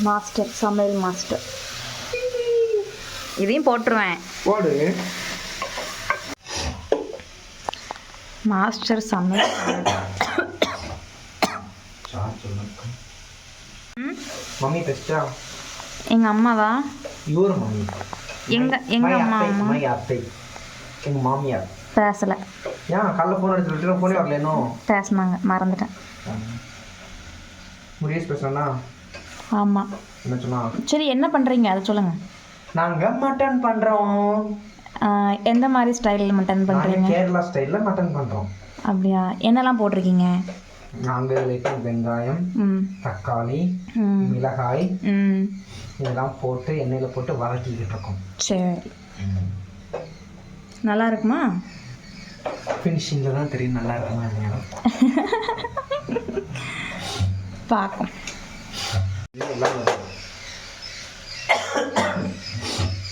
Master, சமையல் master. இதையும் போட்டுருவேன். போடு. மாஸ்டர் சமையல். மம்மி பெஸ்டா? எங்க அம்மாவா? Your mummy. எங்க அம்மா. மை அத்தை. எங்க மாமியார். பேசல. ஏன் காலைல ஃபோன் அடிச்சுட்டு ஃபோனே வரல இன்னும்? பேசினாங்க, மறந்துட்டேன். முடியஸ் பேசுறேன்னா? ஆமாம். என்ன சொன்னா? சரி, என்ன பண்ணுறீங்க அதை சொல்லுங்கள். நாங்கள் மட்டன் பண்ணுறோம். எந்த மாதிரி ஸ்டைலில் மட்டன் பண்ணுறீங்க? கேரளா ஸ்டைலில் மட்டன் பண்ணுறோம். அப்படியா? என்னெல்லாம் போட்டிருக்கீங்க? நாங்கள் வெங்காயம், தக்காளி, மிளகாய் இதெல்லாம் போட்டு எண்ணெயில் போட்டு வதக்கிக்கிட்டு இருக்கோம். சரி, நல்லா இருக்குமா? ஃபினிஷிங்கில் தான் தெரியும் நல்லா இருக்குமா இல்லையா. பார்க்கும்.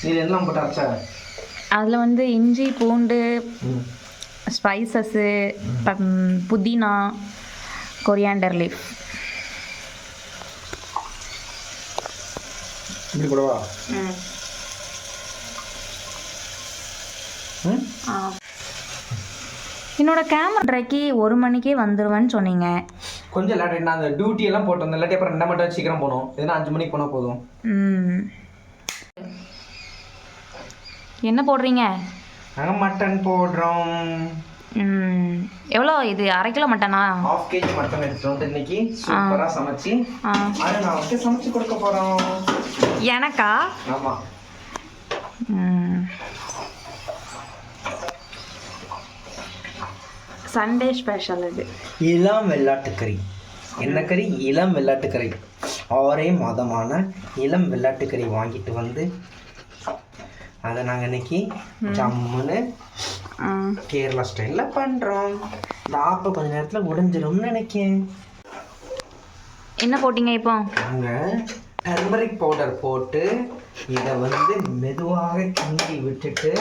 இது எல்லாம் போட்டு அரைச்சா? அதில் வந்து இஞ்சி, பூண்டு, ஸ்பைசஸ்ஸு, புதினா, கொரியாண்டர் லீஃப். இப்படி கூடவா? என்னோட கேமராக்கு 1 மணிக்கே வந்துடுவேன்னு சொன்னீங்க. கொஞ்சம் லேட் ஆகிட்டு. நான் அந்த டியூட்டி எல்லாம் போட்டு வந்தேன். இல்லாட்டி அப்புறம் 2 மட்டும் சீக்கிரம் போகணும். எதுனா 5 மணிக்கு போனால் போதும். என்ன போடுறீங்க? நாங்கள் மட்டன் போடுறோம். எவ்வளோ இது? 1/2 கிலோ மட்டனா? 1/2 kg மட்டன் எடுத்துட்டு இன்னைக்கு சூப்பராக சமைச்சு அதை நான் வந்து சமைச்சு கொடுக்க போகிறோம். எனக்கா? ஆமாம். சண்டே ஸ்பெஷல் இது. இளம் வெள்ளாட்டுக்கறி. என்ன கறி? இளம் வெள்ளாட்டுக்கறி. ஒரே மாதமான இளம் வெள்ளாட்டுக்கறி வாங்கிட்டு வந்து அதை நாங்கள் இன்னைக்கு ஜம்முன்னு கேரளா ஸ்டைலில் பண்ணுறோம். இந்த ஆப்பை கொஞ்ச நேரத்தில் உடைஞ்சிடும்னு நினைக்கிறேன். என்ன போட்டிங்க இப்போ? நாங்கள் டர்மரிக் பவுடர் போட்டு இதை வந்து மெதுவாக கிண்டி விட்டுட்டு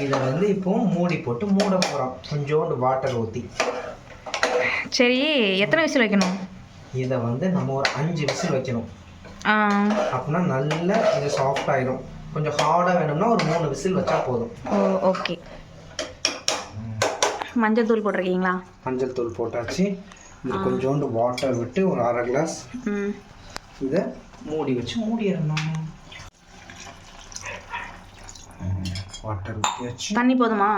இதை வந்து இப்போ மூடி போட்டு மூட போகிறோம். கொஞ்சோண்டு வாட்டர் ஊற்றி. சரி, எத்தனை விசில் வைக்கணும்? இதை வந்து நம்ம ஒரு 5 விசில் வைக்கணும். அப்படின்னா நல்லா இது சாஃப்ட் ஆயிடும். கொஞ்சம் ஹார்டாக வேணும்னா ஒரு 3 விசில் வச்சா போதும். ஓகே. மஞ்சள் தூள் போட்டிருக்கீங்களா? மஞ்சள் தூள் போட்டாச்சு. இது கொஞ்சோண்டு வாட்டர் விட்டு ஒரு 1/2 கிளாஸ் இதை மூடி வச்சு மூடிடணும். வாட்டர் ஊற்றியாச்சு. தண்ணி போதுமா?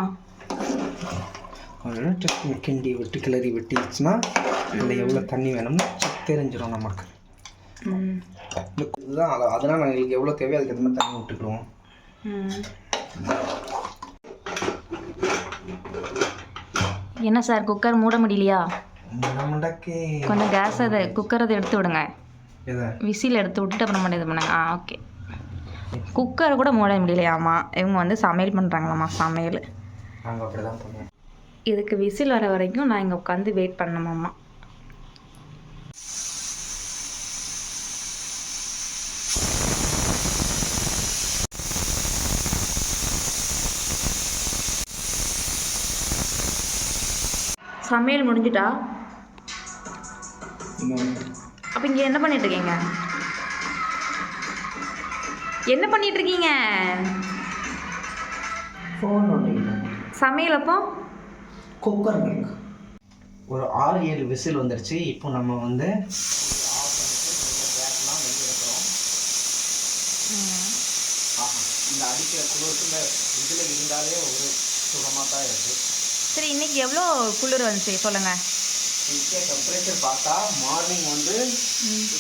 கிண்டி விட்டு கிளறி விட்டுச்சுன்னா இதில் எவ்வளோ தண்ணி வேணும்னு தெரிஞ்சிடும் நமக்கு. இதுதான் அதனால் எங்களுக்கு எவ்வளோ தேவையோ அதுக்கு ஏற்ற மாதிரி தண்ணி விட்டுக்கிடுவோம். என்ன சார், குக்கர் மூட முடியலையா? கொஞ்சம் கேஸ் அதை குக்கரை எடுத்து விடுங்க. விசில் எடுத்து விட்டுட்டு அப்புறம் இது பண்ணுங்க. ஓகே. குக்கரை கூட மூட முடியலையாமா. இவங்க வந்து சமையல் பண்ணுறாங்களாம்மா. சமையல் நாங்கள் அப்படி தான் பண்ணுவோம். இதுக்கு விசில் வர வரைக்கும் நான் இங்கே உட்காந்து வெயிட் பண்ணணுமாம்மா. சமையல் முடிஞ்சிட்டா? அப்போ இங்கே என்ன பண்ணிட்டு இருக்கீங்க? என்ன பண்ணிட்டு இருக்கீங்க? சமையல் அப்போ குக்கர் ஒரு 6-7 விசில் வந்துருச்சு. இப்போ நம்ம வந்து இந்த அடிக்கிற குளிர்ல இதில் இருந்தாலே ஒரு சுகமாக தான் இருக்குது. சரி, இன்னைக்கு எவ்வளோ குளிர் வந்துச்சு சொல்லுங்கள். இங்கே டெம்பரேச்சர் பார்த்தா மார்னிங் வந்து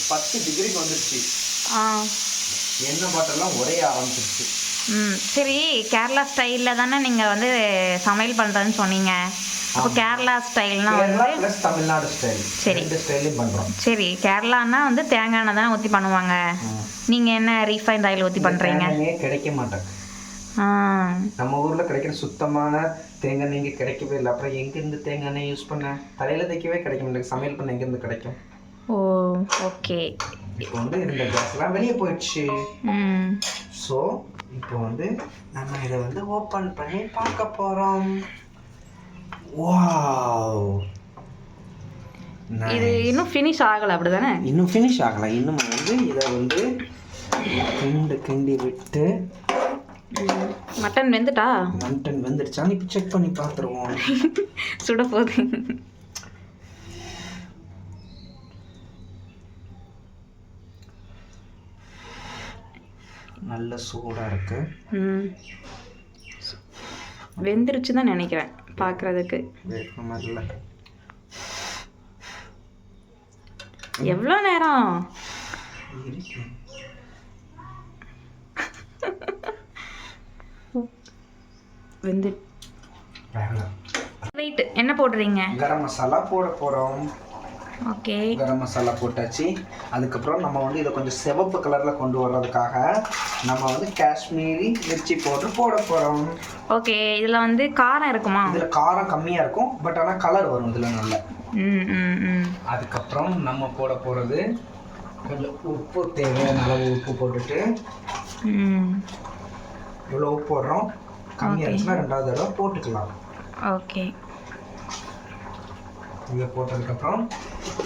10 டிகிரிக்கு வந்துருச்சு. எண்ணெய் பாட்டெல்லாம் உடைய ஆரம்பிச்சிருச்சு. சரி, கேரளா ஸ்டைலில் தானே நீங்கள் வந்து சமையல் பண்ணுறேன்னு சொன்னீங்க. அப்போ கேரளா ஸ்டைல்னா வந்து ப்ளஸ் தமிழ்நாடு ஸ்டைல். சரி, இந்த ஸ்டைலையும் பண்ணுறோம். சரி, கேரளானா வந்து தேங்காய் எண்ணெய் தானே ஊற்றி பண்ணுவாங்க. நீங்கள் என்ன ரீஃபைண்ட் ஆயில் ஊற்றி பண்ணுறீங்க? கிடைக்க மாட்டேன். நம்ம ஊரில் கிடைக்கிற சுத்தமான தேங்காய் எண்ணெய் இங்கே கிடைக்கவே இல்லை. அப்புறம் எங்கேருந்து தேங்காய் எண்ணெய் யூஸ் பண்ணேன்? தலையில் தைக்கவே கிடைக்கும், எனக்கு சமையல் பண்ண எங்கேருந்து கிடைக்கும்? ஓ ஓகே. இப்போ வந்து இருந்த கேஸ்லாம் வெளியே போயிடுச்சு. ஸோ இப்போ வந்து நம்ம இதை வந்து ஓப்பன் பண்ணி பார்க்க போகிறோம். வாவ், இது இன்னும் ஃபினிஷ் ஆகலை அப்படி தானே? இன்னும் ஃபினிஷ் ஆகலை. இன்னும் வந்து இதை வந்து கிண்டி விட்டு. மட்டன் வெந்துட்டா? மட்டன் வெந்துடுச்சான்னு இப்போ செக் பண்ணி பார்த்துருவோம். சுட போகுது. நல்ல சூடாக இருக்கு. வெந்துருச்சு தான் நினைக்கிறேன் பார்க்குறதுக்கு. இல்லை, எவ்வளோ நேரம்? வெந்து வெயிட் என்ன போடுறீங்க? கரம் மசாலா போட போகிறோம். ஓகே, கரம் மசாலா போட்டாச்சு. அதுக்கப்புறம் நம்ம வந்து இதை கொஞ்சம் சிவப்பு கலரில் கொண்டு வர்றதுக்காக நம்ம வந்து காஷ்மீரி மிர்ச்சி பவுடர் போட போகிறோம். ஓகே, இதில் வந்து காரம் இருக்குமா? இதில் காரம் கம்மியாக இருக்கும், பட் ஆனால் கலர் வரும் இதில் நல்ல. அதுக்கப்புறம் நம்ம போட போகிறது கொஞ்சம் உப்பு, தேவையான அளவு உப்பு போட்டுட்டு. இவ்வளோ உப்பு போடுறோம், கம்மியாக இருந்துச்சுன்னா 2வது தடவை போட்டுக்கலாம். ஓகே, இதை போட்டதுக்கப்புறம்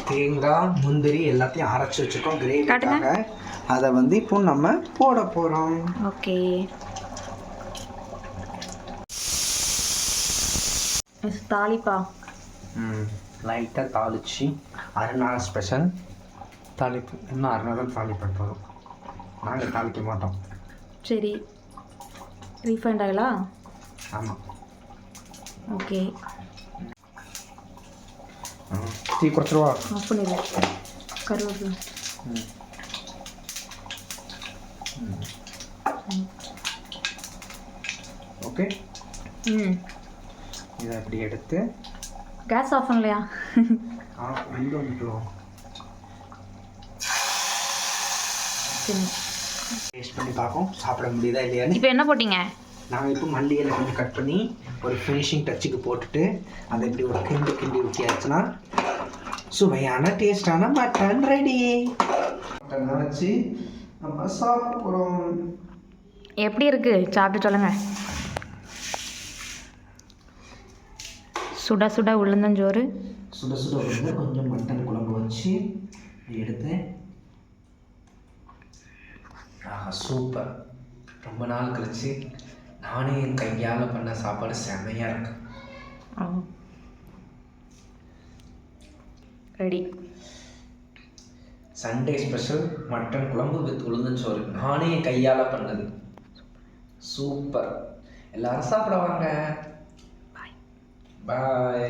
தேங்காய் முந்திரி எல்லாத்தையும் அரைச்சி வச்சுருக்கோம் கிரேவிக்காக. அதை வந்து இப்போ நம்ம போட போகிறோம். ஓகே, தாளிப்பா. லைட்டாக தாளிச்சு அருணாள் ஸ்பெஷல் தாளிப்பு. இன்னும் அருணாள் தான் தாளிப்பு போதும், நாங்கள் தாளிக்க மாட்டோம். சரி, ரீஃபைண்ட் ஆயிலா? ஆமாம். Okay, tea குறைச்சிருவா? ஆஃப் பண்ணிடு. கருவேப்பிலை. ஓகே, இதை அப்படி எடுத்து கேஸ் ஆஃப் பண்ணலையா? ரெண்டு வந்துட்டோம். டேஸ்ட் பண்ணி பார்ப்போம் சாப்பிட முடியுதா இல்லையான்னு. இப்போ என்ன போட்டிங்க? நாங்கள் இப்போ மல்லி இலை கொஞ்சம் கட் பண்ணி ஒரு ஃபினிஷிங் டச்சுக்கு போட்டுட்டு அதை இப்படி ஒரு கிண்டி ஊற்றியாச்சுன்னா சுவையான டேஸ்டான மட்டன் ரெடி. மட்டன் வச்சு நம்ம சாப்பிட போகிறோம். எப்படி இருக்கு சாப்பிட்டு சொல்லுங்க. சுட சுட உளுந்தஞ்சோறு, சுட சுட உளுந்து கொஞ்சம் மட்டன் குழம்பு வச்சு எடுத்து. சூப்பர். ரொம்ப நாள் கழிச்சு நானே என் கையால் பண்ண சாப்பாடு செம்மையாக இருக்கு. ரெடி. சண்டே ஸ்பெஷல் மட்டன் குழம்பு வித் உளுந்தஞ்சோறு நானே என் கையால் பண்ணது. சூப்பர். எல்லாரும் சாப்பிட வாங்க. பாய்.